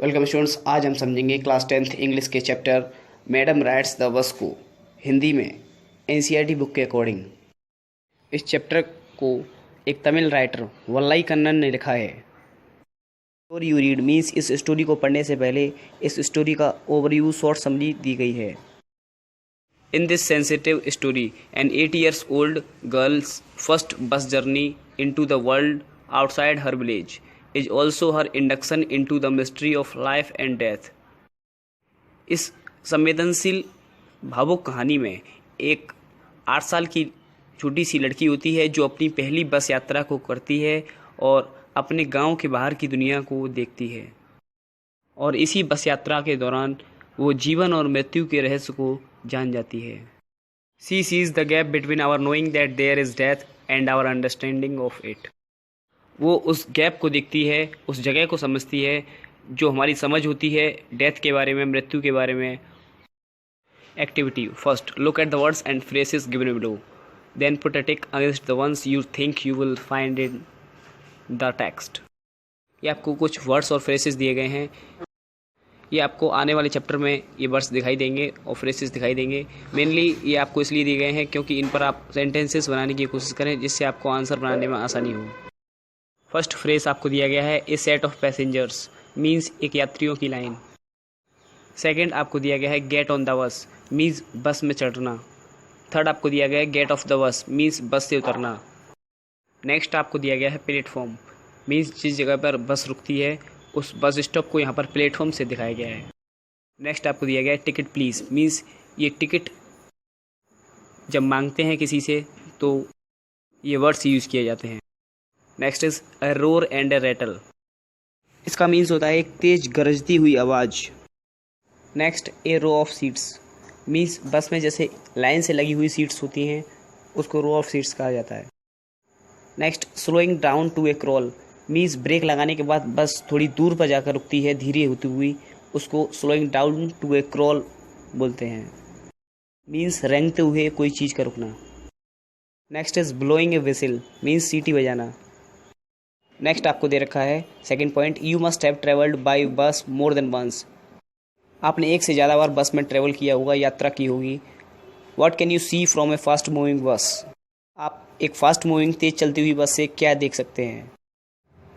Welcome students. आज हम समझेंगे क्लास 10th इंग्लिश के chapter madam rights the bus को हिंदी में एनसीईआरटी बुक के अकॉर्डिंग। इस चैप्टर को एक तमिल राइटर वल्लई कन्नन ने लिखा है। स्टोरी यू रीड मीन्स इस स्टोरी को पढ़ने से पहले इस स्टोरी का ओवरव्यू शॉर्ट समरी दी गई है। In this sensitive story an 8 years old girl's first bus journey into the world outside her village is also her induction into the mystery of life and death। इस संवेदनशील भावुक कहानी में एक 8 साल की छोटी सी लड़की होती है जो अपनी पहली बस यात्रा को करती है और अपने गांव के बाहर की दुनिया को देखती है, और इसी बस यात्रा के दौरान वो जीवन और मृत्यु के रहस्य को जान जाती है। She sees the gap between our knowing that there is death and our understanding of it। वो उस गैप को देखती है, उस जगह को समझती है जो हमारी समझ होती है डेथ के बारे में, मृत्यु के बारे में। Activity first, look at the words and phrases given below, then put a tick against the ones you think you will find in the text. ये आपको कुछ वर्ड्स और फ्रेजेस दिए गए हैं। ये आपको आने वाले चैप्टर में ये वर्ड्स दिखाई देंगे और फ्रेजेस दिखाई देंगे। मेनली ये आपको इसलिए दिए गए हैं क्योंकि इन पर आप सेंटेंसेस बनाने की कोशिश करें जिससे आपको आंसर बनाने में आसानी हो। फर्स्ट फ्रेज आपको दिया गया है a set of passengers means एक यात्रियों की लाइन। सेकंड आपको दिया गया है get on the bus means bus में चढ़ना। थर्ड आपको दिया गया है get off the bus means bus से उतरना। नेक्स्ट आपको दिया गया है प्लेटफॉर्म मीन्स जिस जगह पर बस रुकती है उस बस स्टॉप को यहाँ पर प्लेटफॉर्म से दिखाया गया है। नेक्स्ट आपको दिया गया है टिकट प्लीज मीन्स ये टिकट जब मांगते हैं किसी से तो ये वर्ड्स यूज़ किए जाते हैं। Next is a roar and a rattle, इसका मीन्स होता है एक तेज गरजती हुई आवाज़। Next a row of seats means bus में जैसे लाइन से लगी हुई सीट्स होती हैं उसको रो ऑफ सीट्स कहा जाता है। Next slowing down to a crawl means brake लगाने के बाद बस थोड़ी दूर पर जाकर रुकती है धीरे होती हुई, उसको slowing down to a crawl बोलते हैं, मीन्स रेंगते हुए कोई चीज़ का रुकना। Next is blowing a whistle means सीटी बजाना। नेक्स्ट आपको दे रखा है second point, you must have travelled by bus more then once, आपने एक से ज़्यादा बार बस में ट्रेवल किया होगा, यात्रा की होगी। What can you see from a fast moving bus, आप एक फास्ट मूविंग तेज चलती हुई बस से क्या देख सकते हैं।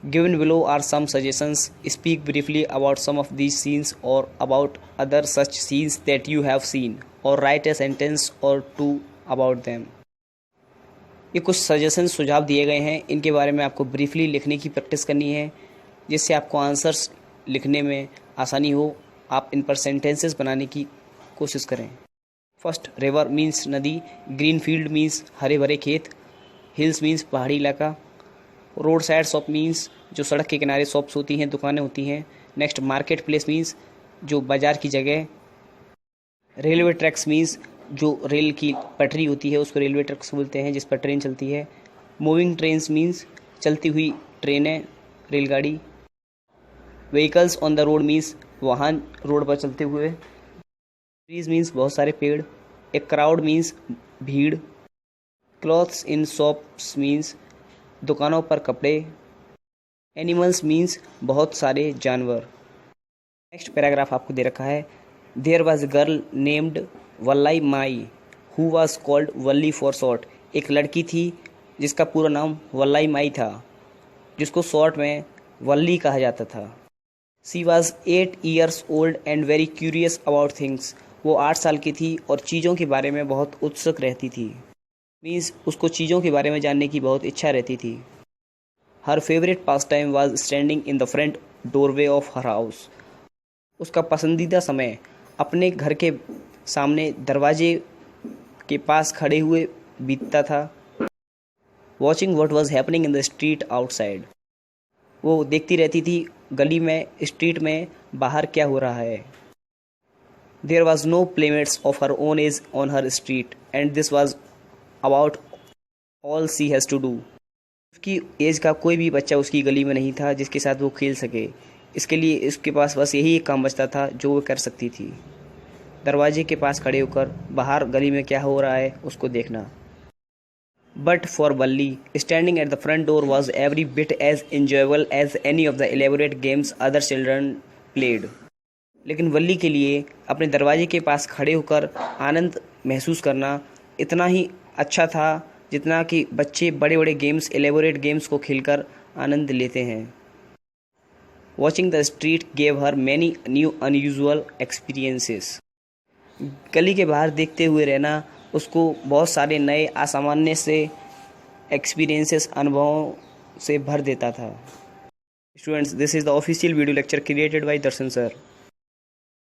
Given below are some suggestions, speak briefly about some of these scenes और about other such scenes that you have seen और write a sentence or two about them. ये कुछ सजेशन सुझाव दिए गए हैं, इनके बारे में आपको ब्रीफली लिखने की प्रैक्टिस करनी है जिससे आपको आंसर्स लिखने में आसानी हो। आप इन पर सेंटेंसेस बनाने की कोशिश करें। फर्स्ट, रिवर मीन्स नदी, ग्रीन फील्ड मीन्स हरे भरे खेत, हिल्स मीन्स पहाड़ी इलाका, रोड साइड शॉप मीन्स जो सड़क के किनारे शॉप्स होती हैं, दुकानें होती हैं। नेक्स्ट, मार्केट प्लेस मीन्स जो बाज़ार की जगह। रेलवे ट्रैक्स मीन्स जो रेल की पटरी होती है उसको रेलवे ट्रैक्स बोलते हैं जिस पर ट्रेन चलती है। मूविंग ट्रेन्स मीन्स चलती हुई ट्रेनें, रेलगाड़ी। Vehicles on the road means वाहन रोड पर चलते हुए। ट्रीज मीन्स बहुत सारे पेड़। ए क्राउड मीन्स भीड़। क्लॉथ्स इन शॉप्स मीन्स दुकानों पर कपड़े। एनिमल्स मीन्स बहुत सारे जानवर। नेक्स्ट पैराग्राफ आपको दे रखा है, there was a girl named Valliammai who was called Valli for short, एक लड़की थी जिसका पूरा नाम वल्लई माई था जिसको शॉर्ट में वल्ली कहा जाता था। She was 8 years old and very curious about things, वो 8 साल की थी और चीज़ों के बारे में बहुत उत्सुक रहती थी, मीन्स उसको चीज़ों के बारे में जानने की बहुत इच्छा रहती थी। हर favourite pass time was standing in the front doorway of her house, उसका पसंदीदा समय अपने घर के सामने दरवाजे के पास खड़े हुए बीतता था। Watching what was happening in the street outside, वो देखती रहती थी गली में, स्ट्रीट में बाहर क्या हो रहा है। There was no playmates of her own age on her street and this was about all she has to do, उसकी एज का कोई भी बच्चा उसकी गली में नहीं था जिसके साथ वो खेल सके। इसके लिए उसके पास बस यही एक काम बचता था जो वो कर सकती थी, दरवाजे के पास खड़े होकर बाहर गली में क्या हो रहा है उसको देखना। बट फॉर बल्ली, standing at the front door was every bit as enjoyable as any of the elaborate games other children played. लेकिन वल्ली के लिए अपने दरवाजे के पास खड़े होकर आनंद महसूस करना इतना ही अच्छा था जितना कि बच्चे बड़े बड़े गेम्स, एलेबोरेट गेम्स को खेलकर आनंद लेते हैं। Watching the street gave her many new unusual experiences. गली के बाहर देखते हुए रहना उसको बहुत सारे नए असामान्य से एक्सपीरियंसेस, अनुभवों से भर देता था। Students, this is the official video lecture created by Darshan sir.